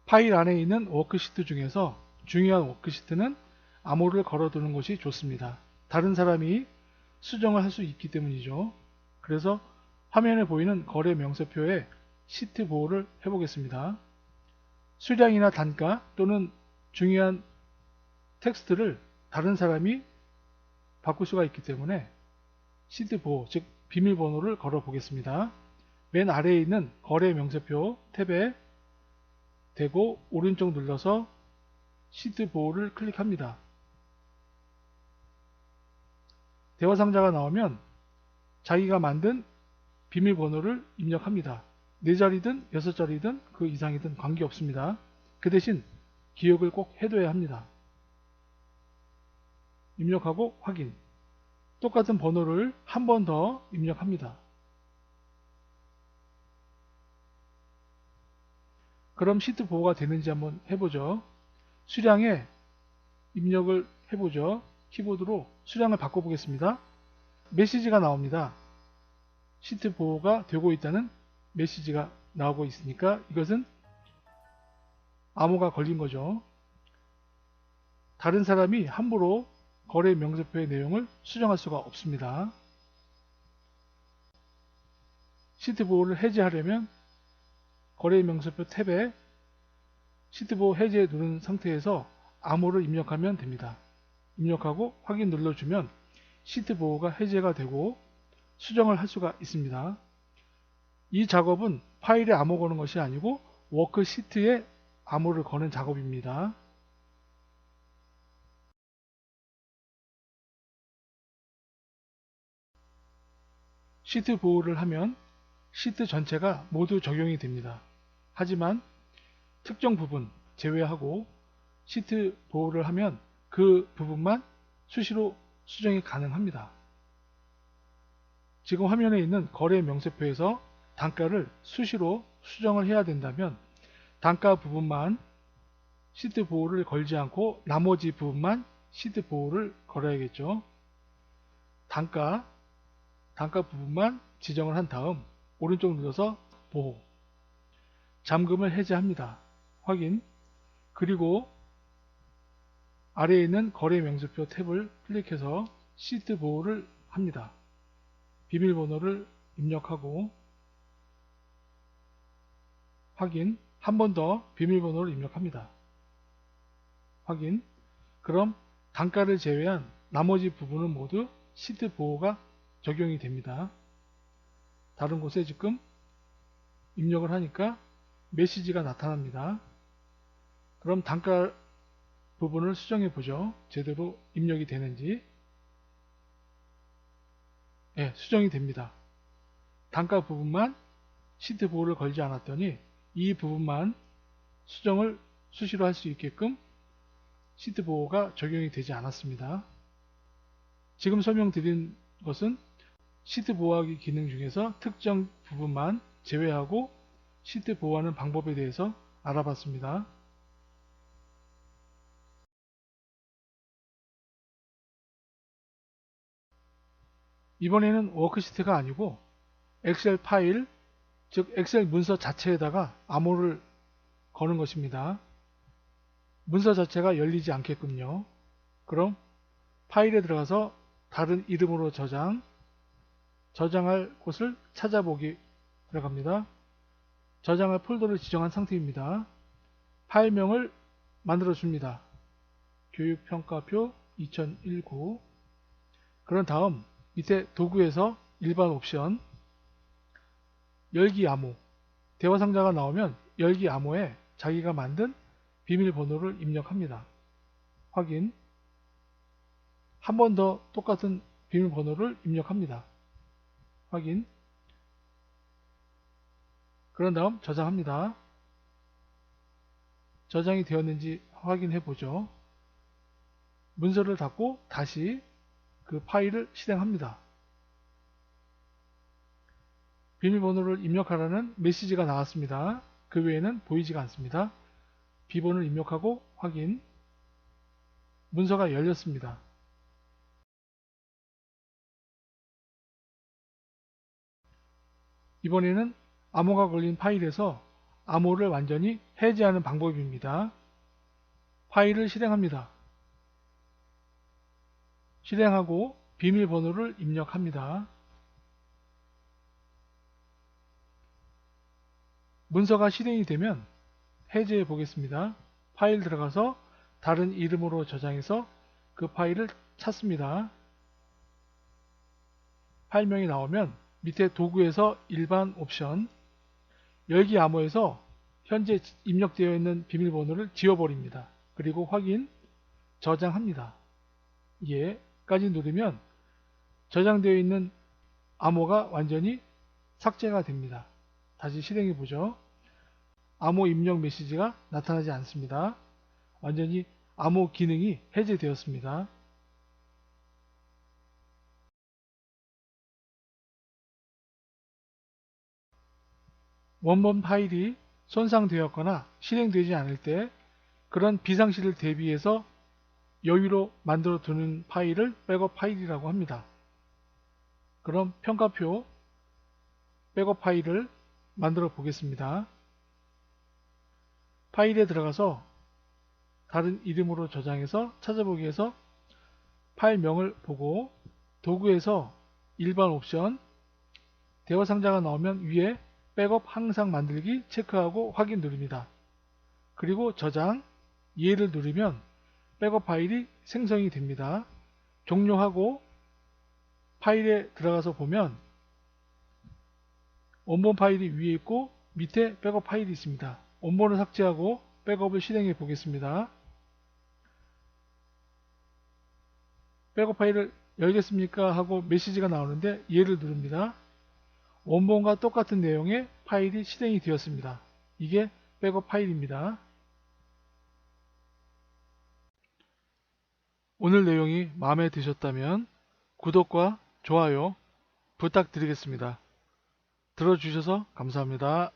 파일 안에 있는 워크시트 중에서 중요한 워크시트는 암호를 걸어두는 것이 좋습니다. 다른 사람이 수정을 할 수 있기 때문이죠. 그래서 화면에 보이는 거래 명세표에 시트 보호를 해보겠습니다. 수량이나 단가 또는 중요한 텍스트를 다른 사람이 바꿀 수가 있기 때문에 시트 보호, 즉 비밀번호를 걸어 보겠습니다. 맨 아래에 있는 거래 명세표 탭에 대고 오른쪽 눌러서 시트 보호를 클릭합니다. 대화 상자가 나오면 자기가 만든 비밀번호를 입력합니다. 4자리든 6자리든 그 이상이든 관계없습니다. 그 대신 기억을 꼭 해둬야 합니다. 입력하고 확인. 똑같은 번호를 한 번 더 입력합니다. 그럼 시트 보호가 되는지 한번 해보죠. 수량에 입력을 해보죠. 키보드로 수량을 바꿔보겠습니다. 메시지가 나옵니다. 시트 보호가 되고 있다는 메시지가 나오고 있으니까 이것은 암호가 걸린 거죠. 다른 사람이 함부로 거래 명세표의 내용을 수정할 수가 없습니다. 시트 보호를 해제하려면 거래 명세표 탭에 시트 보호 해제 누른 상태에서 암호를 입력하면 됩니다. 입력하고 확인 눌러주면 시트 보호가 해제가 되고 수정을 할 수가 있습니다. 이 작업은 파일에 암호 거는 것이 아니고 워크시트에 암호를 거는 작업입니다. 시트 보호를 하면 시트 전체가 모두 적용이 됩니다. 하지만 특정 부분 제외하고 시트 보호를 하면 그 부분만 수시로 수정이 가능합니다. 지금 화면에 있는 거래 명세표에서 단가를 수시로 수정을 해야 된다면 단가 부분만 시트 보호를 걸지 않고 나머지 부분만 시트 보호를 걸어야겠죠. 단가 부분만 지정을 한 다음 오른쪽 눌러서 보호, 잠금을 해제합니다. 확인, 그리고 아래에 있는 거래 명세표 탭을 클릭해서 시트 보호를 합니다. 비밀번호를 입력하고 확인, 한 번 더 비밀번호를 입력합니다. 확인, 그럼 단가를 제외한 나머지 부분은 모두 시트 보호가 적용이 됩니다. 다른 곳에 지금 입력을 하니까 메시지가 나타납니다. 그럼 단가 부분을 수정해 보죠. 제대로 입력이 되는지. 네, 수정이 됩니다. 단가 부분만 시트 보호를 걸지 않았더니 이 부분만 수정을 수시로 할 수 있게끔 시트 보호가 적용이 되지 않았습니다. 지금 설명드린 것은 시트 보호하기 기능 중에서 특정 부분만 제외하고 시트 보호하는 방법에 대해서 알아봤습니다. 이번에는 워크시트가 아니고 엑셀 파일, 즉 엑셀 문서 자체에다가 암호를 거는 것입니다. 문서 자체가 열리지 않게끔요. 그럼 파일에 들어가서 다른 이름으로 저장할 곳을 찾아보기 들어갑니다. 저장할 폴더를 지정한 상태입니다. 파일명을 만들어 줍니다. 교육평가표 2019. 그런 다음 밑에 도구에서 일반 옵션 열기 암호, 대화 상자가 나오면 열기 암호에 자기가 만든 비밀번호를 입력합니다. 확인, 한 번 더 똑같은 비밀번호를 입력합니다. 확인, 그런 다음 저장합니다. 저장이 되었는지 확인해 보죠. 문서를 닫고 다시 그 파일을 실행합니다. 비밀번호를 입력하라는 메시지가 나왔습니다. 그 외에는 보이지가 않습니다. 비번을 입력하고 확인, 문서가 열렸습니다. 이번에는 암호가 걸린 파일에서 암호를 완전히 해제하는 방법입니다. 파일을 실행합니다. 실행하고 비밀번호를 입력합니다. 문서가 실행이 되면 해제해 보겠습니다. 파일 들어가서 다른 이름으로 저장해서 그 파일을 찾습니다. 파일명이 나오면 밑에 도구에서 일반 옵션, 열기 암호에서 현재 입력되어 있는 비밀번호를 지워버립니다. 그리고 확인, 저장합니다. 예까지 누르면 저장되어 있는 암호가 완전히 삭제가 됩니다. 다시 실행해 보죠. 암호 입력 메시지가 나타나지 않습니다. 완전히 암호 기능이 해제되었습니다. 원본 파일이 손상되었거나 실행되지 않을 때 그런 비상시를 대비해서 여유로 만들어 두는 파일을 백업 파일이라고 합니다. 그럼 평가표 백업 파일을 만들어 보겠습니다. 파일에 들어가서 다른 이름으로 저장해서 찾아보기에서 파일명을 보고 도구에서 일반 옵션, 대화 상자가 나오면 위에 백업 항상 만들기 체크하고 확인 누릅니다. 그리고 저장, 예를 누르면 백업 파일이 생성이 됩니다. 종료하고 파일에 들어가서 보면 원본 파일이 위에 있고 밑에 백업 파일이 있습니다. 원본을 삭제하고 백업을 실행해 보겠습니다. 백업 파일을 열겠습니까? 하고 메시지가 나오는데 예를 누릅니다. 원본과 똑같은 내용의 파일이 실행이 되었습니다. 이게 백업 파일입니다. 오늘 내용이 마음에 드셨다면 구독과 좋아요 부탁드리겠습니다. 들어주셔서 감사합니다.